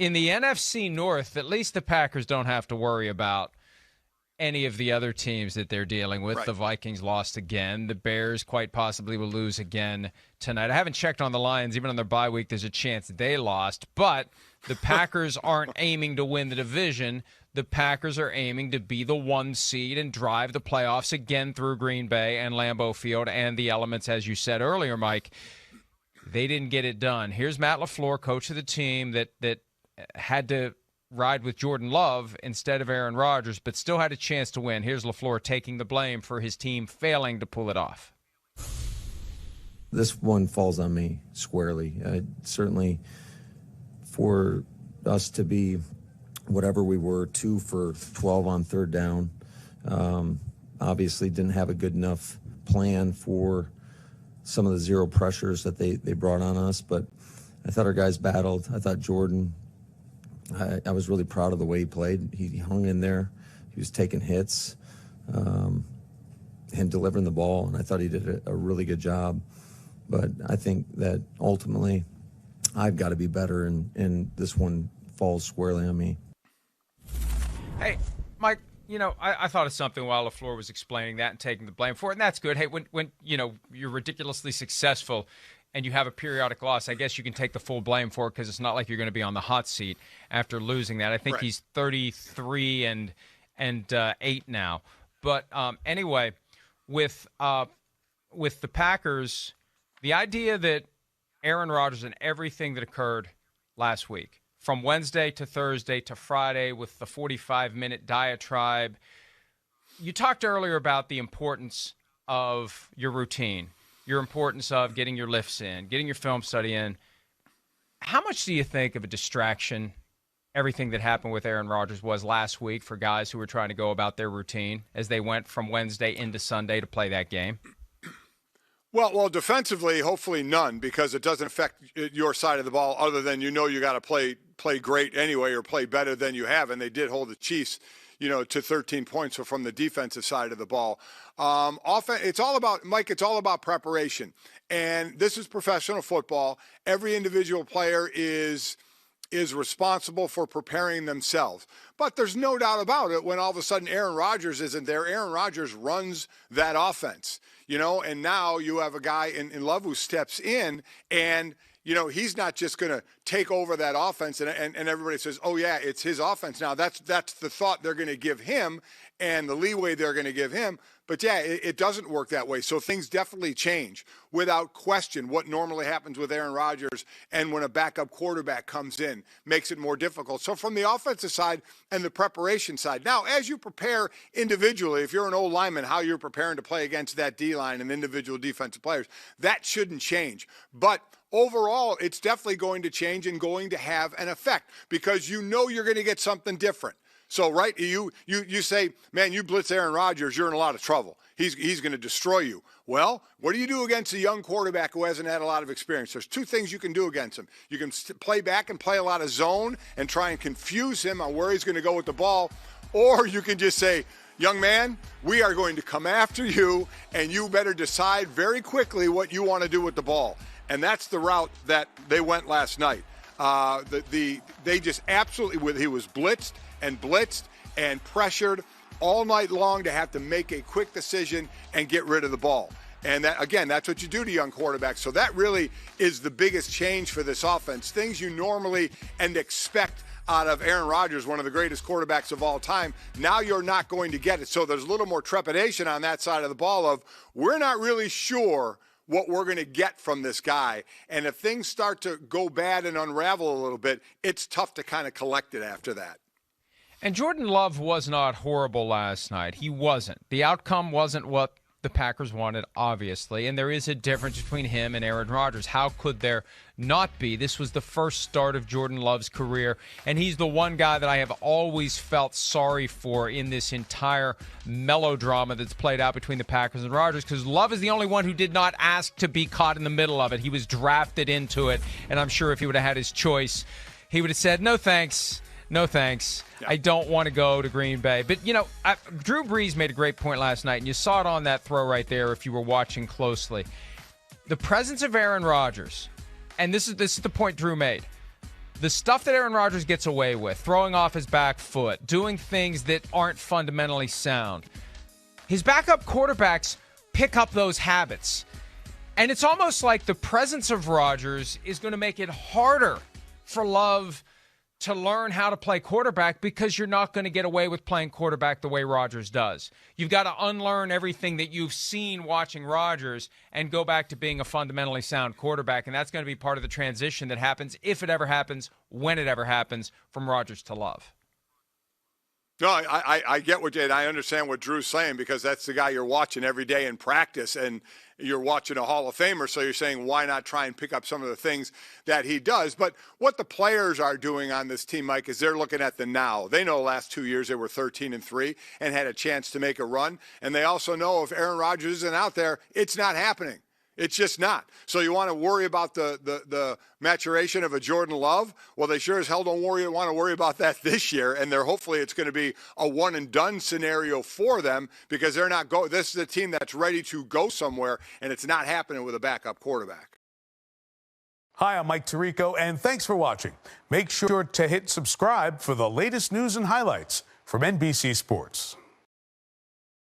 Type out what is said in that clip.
In the NFC North, at least the Packers don't have to worry about any of the other teams that they're dealing with. Right. The Vikings lost again. The Bears quite possibly will lose again tonight. I haven't checked on the Lions. Even on their bye week, there's a chance they lost. But the Packers aren't aiming to win the division. The Packers are aiming to be the 1 seed and drive the playoffs again through Green Bay and Lambeau Field and the elements, as you said earlier, Mike. They didn't get it done. Here's Matt LaFleur, coach of the team that had to ride with Jordan Love instead of Aaron Rodgers, but still had a chance to win. Here's LaFleur taking the blame for his team failing to pull it off. This one falls on me squarely. Certainly for us to be whatever we were, 2 for 12 on third down, obviously didn't have a good enough plan for some of the zero pressures that they brought on us, but I thought our guys battled. I thought Jordan, I was really proud of the way he played. He hung in there. He was taking hits and delivering the ball, and I thought he did a really good job. But I think that ultimately I've got to be better, and this one falls squarely on me. Hey, Mike, I thought of something while LaFleur was explaining that and taking the blame for it, and that's good. Hey, when you're ridiculously successful and you have a periodic loss, I guess you can take the full blame for it because it's not like you're going to be on the hot seat after losing that. I think He's 33 and 8 now. But anyway, with the Packers, the idea that Aaron Rodgers and everything that occurred last week, from Wednesday to Thursday to Friday with the 45-minute diatribe, you talked earlier about the importance of your routine, your importance of getting your lifts in, getting your film study in. How much do you think of a distraction everything that happened with Aaron Rodgers was last week for guys who were trying to go about their routine as they went from Wednesday into Sunday to play that game? Well, defensively, hopefully none, because it doesn't affect your side of the ball other than you got to play great anyway or play better than you have, and they did hold the Chiefs to 13 points from the defensive side of the ball. It's all about preparation. And this is professional football. Every individual player is responsible for preparing themselves. But there's no doubt about it when all of a sudden Aaron Rodgers isn't there. Aaron Rodgers runs that offense, and now you have a guy in Love who steps in and he's not just going to take over that offense and everybody says, oh, yeah, it's his offense now. That's the thought they're going to give him and the leeway they're going to give him. But, yeah, it doesn't work that way. So things definitely change without question. What normally happens with Aaron Rodgers and when a backup quarterback comes in makes it more difficult. So from the offensive side and the preparation side. Now, as you prepare individually, if you're an old lineman, how you're preparing to play against that D-line and individual defensive players, that shouldn't change. But overall, it's definitely going to change and going to have an effect because you're going to get something different. So, right, you say, man, you blitz Aaron Rodgers, you're in a lot of trouble. He's going to destroy you. Well, what do you do against a young quarterback who hasn't had a lot of experience? There's 2 things you can do against him. You can play back and play a lot of zone and try and confuse him on where he's going to go with the ball, or you can just say, young man, we are going to come after you, and you better decide very quickly what you want to do with the ball. And that's the route that they went last night. They just absolutely, he was blitzed and pressured all night long to have to make a quick decision and get rid of the ball. And that, again, that's what you do to young quarterbacks. So that really is the biggest change for this offense. Things you normally and expect out of Aaron Rodgers, one of the greatest quarterbacks of all time. Now you're not going to get it. So there's a little more trepidation on that side of the ball of we're not really sure what we're going to get from this guy. And if things start to go bad and unravel a little bit, it's tough to kind of collect it after that. And Jordan Love was not horrible last night. He wasn't. The outcome wasn't what the Packers wanted, obviously, and there is a difference between him and Aaron Rodgers. How could there not be? This was the first start of Jordan Love's career, and he's the one guy that I have always felt sorry for in this entire melodrama that's played out between the Packers and Rodgers, because Love is the only one who did not ask to be caught in the middle of it. He was drafted into it, and I'm sure if he would have had his choice, he would have said, no thanks. No thanks. Yeah. I don't want to go to Green Bay. But, Drew Brees made a great point last night, and you saw it on that throw right there if you were watching closely. The presence of Aaron Rodgers, and this is the point Drew made, the stuff that Aaron Rodgers gets away with, throwing off his back foot, doing things that aren't fundamentally sound, his backup quarterbacks pick up those habits. And it's almost like the presence of Rodgers is going to make it harder for Love to learn how to play quarterback, because you're not going to get away with playing quarterback the way Rodgers does. You've got to unlearn everything that you've seen watching Rodgers and go back to being a fundamentally sound quarterback, and that's going to be part of the transition that happens, if it ever happens, when it ever happens, from Rodgers to Love. No, I get what you, and I understand what Drew's saying, because that's the guy you're watching every day in practice, and you're watching a Hall of Famer, so you're saying, why not try and pick up some of the things that he does? But what the players are doing on this team, Mike, is they're looking at the now. They know the last 2 years they were 13-3 and had a chance to make a run, and they also know if Aaron Rodgers isn't out there, it's not happening. It's just not. So you want to worry about the maturation of a Jordan Love? Well, they sure as hell don't want to worry about that this year, and hopefully it's going to be a one-and-done scenario for them, because they're not go. This is a team that's ready to go somewhere, and it's not happening with a backup quarterback. Hi, I'm Mike Tirico, and thanks for watching. Make sure to hit subscribe for the latest news and highlights from NBC Sports.